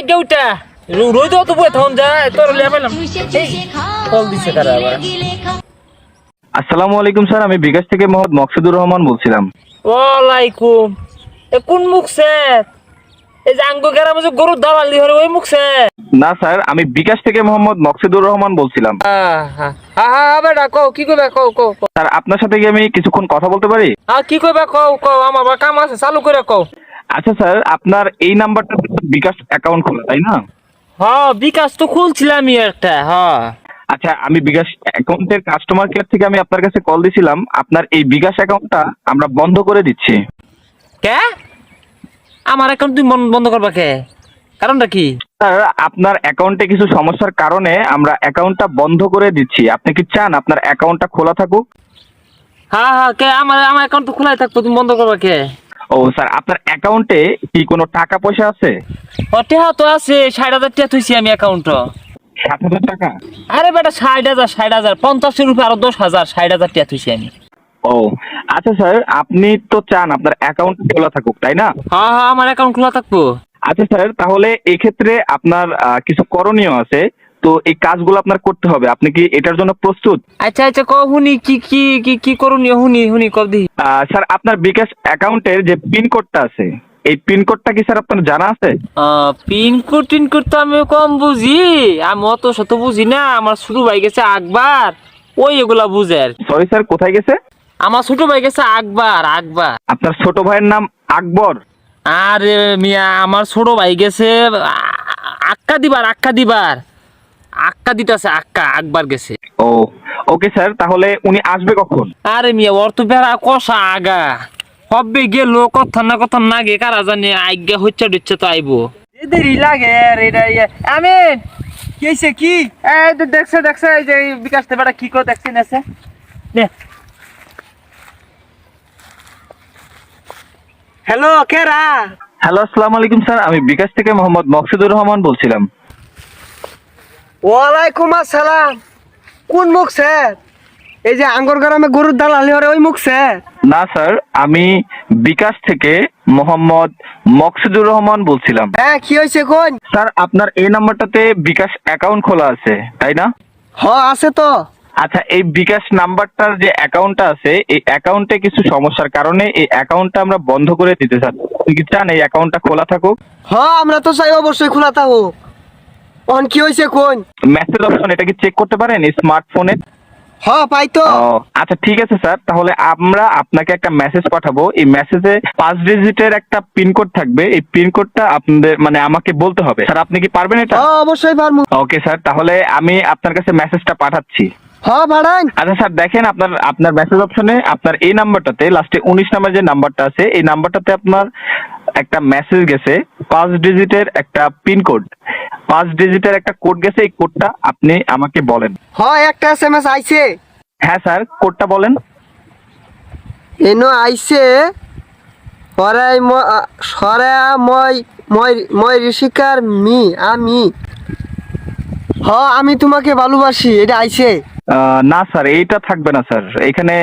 আগে উঠা রোদ তো বয়ে তখন যায় তোর লিয়া পেলাম কল দিছে কারা আবার। আসসালামু আলাইকুম স্যার, আমি বিকাশ থেকে মোহাম্মদ মকসুদুর রহমান বলছিলাম। ওয়ালাইকুম। এ কোন মুখছে? এই যে আঙ্গু গ্রামে যে গরুর দালালি হরে ওই মুখছে? না স্যার, আমি বিকাশ থেকে মোহাম্মদ মকসুদুর রহমান বলছিলাম। বেটা কও কি কইবা কও কও কও। স্যার, আপনার সাথে কি আমি কিছুক্ষণ কথা বলতে পারি? কি কইবা কও কও, আমার আবার কাম আছে, চালু করে কও। আচ্ছা স্যার, আপনার এই নাম্বারটা বিকাশ অ্যাকাউন্ট খোলা, তাই না? বিকাশ তো খুলছিলামই একটা। আচ্ছা, আমি বিকাশ অ্যাকাউন্টের কাস্টমার কেয়ার থেকে আমি আপনার কাছে কল দিছিলাম। আপনার এই বিকাশ অ্যাকাউন্টটা আমরা বন্ধ করে দিচ্ছি। কে? আমার অ্যাকাউন্ট তুমি বন্ধ করবা কে? কারণটা কি? স্যার, আপনার অ্যাকাউন্টে কিছু সমস্যার কারণে আমরা অ্যাকাউন্টটা বন্ধ করে দিচ্ছি। আপনি কি চান আপনার অ্যাকাউন্টটা খোলা থাকুক? কে আমার আমার অ্যাকাউন্ট তো খোলাই থাকবো, তুমি বন্ধ করবা কে? ও স্যার, আপনার অ্যাকাউন্টে কি কোনো টাকা পয়সা আছে? টেহা তো আছে, 60,000 টাকা থইছি আমি অ্যাকাউন্ট। 60,000 টাকা? আরে বেটা 60,000 50-এর উপরে আরো 10,000, 60,000 টাকা থইছি আমি। ও আচ্ছা স্যার, আপনি তো চান আপনার অ্যাকাউন্ট খোলা থাকুক, তাই না? আমার অ্যাকাউন্ট খোলা থাকবো। আচ্ছা স্যার, তাহলে এক্ষেত্রে আপনার কিছু করণীয় আছে। তো এই কাজগুলো আপনার করতে হবে। আপনি কি এটার জন্য প্রস্তুত? আচ্ছা আচ্ছা কও শুনি, কি কি কি কি করণীয় শুনি শুনি কব দি। স্যার, আপনার বিকাশ অ্যাকাউন্টের যে পিন কোডটা আছে, এই পিন কোডটা কি স্যার আপনার জানা আছে? পিনকোড টিনকোড তো আমি কম বুঝি, আমি অত শত বুঝি না। আমার ছোট ভাই গেছে আকবার, ওই এগুলা বুঝে আর কি। সরি স্যার, কোথায় গেছে? আমার ছোট ভাই গেছে আকবার আকবার। আপনার ছোট ভাইয়ের নাম আকবর? আরে মিয়া, আমার ছোট ভাই গেছে আক্কা দিবার আক্কা দিবার আক্কা দিতেছে, আক্কা আকবার গেছে। ও ওকে স্যার, তাহলে উনি আসবে কখন? আরে মিয়া, ওর তো বেড়া কষা আগা হবে গেল, কথা না কথা না গে কারা জানে, আজ্ঞা হচ্ছে দিচ্ছে তো আইবো দেরি লাগে। আর এটা আমি কি হইছে কি এই তো দেখছে দেখছে এই যে বিকাশ তে বেটা কি কো দেখছি নেছে নে। হ্যালো কেরা? হ্যালো, আসসালামু আলাইকুম স্যার, আমি বিকাশ থেকে মোহাম্মদ মকসুদুর রহমান বলছিলাম। ওয়ালাইকুম আসসালাম। কোন মুখ স্যার? এই যে আঙ্গুর গ্রামে গরুর দালালি হরে ওই মুখ স্যার? না স্যার, আমি বিকাশ থেকে মোহাম্মদ মকসুদুর রহমান বলছিলাম। হ্যাঁ, কি হয়েছে কোন? স্যার, আপনার এই নাম্বারটাতে বিকাশ অ্যাকাউন্ট খোলা আছে, তাই না? আছে তো। আচ্ছা, এই বিকাশ নাম্বারটার যে অ্যাকাউন্টটা আছে, এই অ্যাকাউন্টে কিছু সমস্যার কারণে এই অ্যাকাউন্টটা আমরা বন্ধ করে দিতে চাই। আপনি কি চান এই অ্যাকাউন্টটা খোলা থাকুক? আমরা তো চাই অবশ্যই খোলা থাকো। অন কি হয়েছে কোন? মেসেজ অপশন এটা কি চেক করতে পারেন স্মার্টফোনে? পাই তো। আচ্ছা ঠিক আছে স্যার, তাহলে আমরা আপনাকে একটা মেসেজ পাঠাবো। এই মেসেজে 5 ডিজিটের একটা পিনকোড থাকবে। এই পিনকোডটা আপনাদের মানে আমাকে বলতে হবে। স্যার, আপনি কি পারবেন এটা? অবশ্যই পারবো। ওকে স্যার, তাহলে আমি আপনার কাছে মেসেজটা পাঠাচ্ছি। ভাড়ান। আচ্ছা স্যার, দেখেন আপনার আপনার মেসেজ অপশনে আপনার এই নাম্বারটাতে লাস্টে 19 নাম্বার যে নাম্বারটা আছে, এই নাম্বারটাতে আপনার একটা মেসেজ গেছে। 5 ডিজিটের একটা পিনকোড, 5 ডিজিটের একটা কোড গেছে। এই কোডটা আপনি আমাকে বলেন। একটা SMS আইছে। হ্যাঁ স্যার, কোডটা বলেন। এনো আইছে সরাই সরা মই মই মই ঋষিকার আমি আমি তোমাকে ভালোবাসি, এটা আইছে। না স্যার, এইটা থাকবে না স্যার। এখানে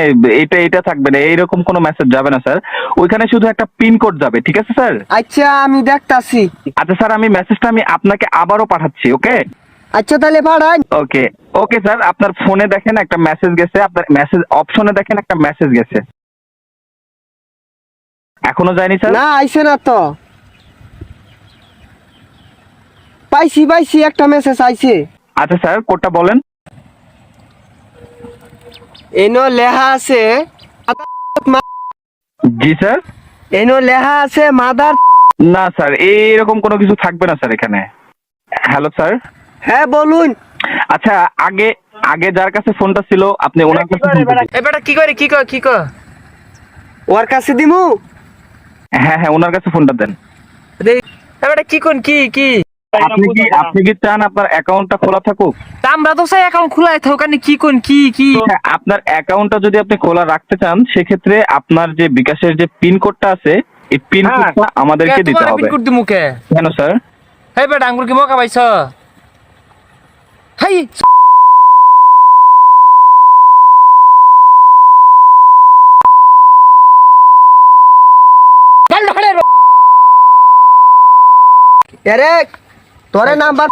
এটা থাকবে না, এইরকম কোনো মেসেজ যাবে না স্যার। ওইখানে শুধু একটা পিন কোড যাবে, ঠিক আছে স্যার? আচ্ছা, আমি দেখতাছি। আচ্ছা স্যার, আমি মেসেজটা আপনাকে আবারও পাঠাচ্ছি। ওকে আচ্ছা তাহলে পাঠান। ওকে ওকে স্যার, আপনার ফোনে দেখেন একটা মেসেজ গেছে, আপনার মেসেজ অপশনে দেখেন একটা মেসেজ গেছে। এখনো যায়নি স্যার? না, আইছে না তো। পাইছি পাইছি, একটা মেসেজ আইছে। আচ্ছা স্যার, কোডটা বলেন। এনো লেখা আছে জি স্যার। লেখা আছে মাদার। না স্যার, এইরকম কোনো কিছু থাকবে না স্যার এখানে। Hello sir. হ্যাঁ বলুন। আচ্ছা, আগে আগে যার কাছে ফোনটা ছিল আপনি ওনার কাছে phone দিন। বেটা কি করে কি কর ওর কাছে দিমু। হ্যাঁ হ্যাঁ, ওনার কাছে ফোনটা দেন। বেটা কি কোন কি আপনি কি চান আপনার অ্যাকাউন্টটা খোলা থাকুক? আমরা তো চাই অ্যাকাউন্ট খোলাই থাকুক। কি কোন কি হ্যাঁ, আপনার অ্যাকাউন্টটা যদি আপনি খোলা রাখতে চান, সেক্ষেত্রে আপনার যে বিকাশের যে পিন কোডটা আছে, এই পিন কোডটা আমাদেরকে দিতে হবে। পিন কোড দিমু কে? কেন স্যার? হেই বেটা আঙ্গুর কি মকা পাইছ? হেই আরে তোরে নাম্বার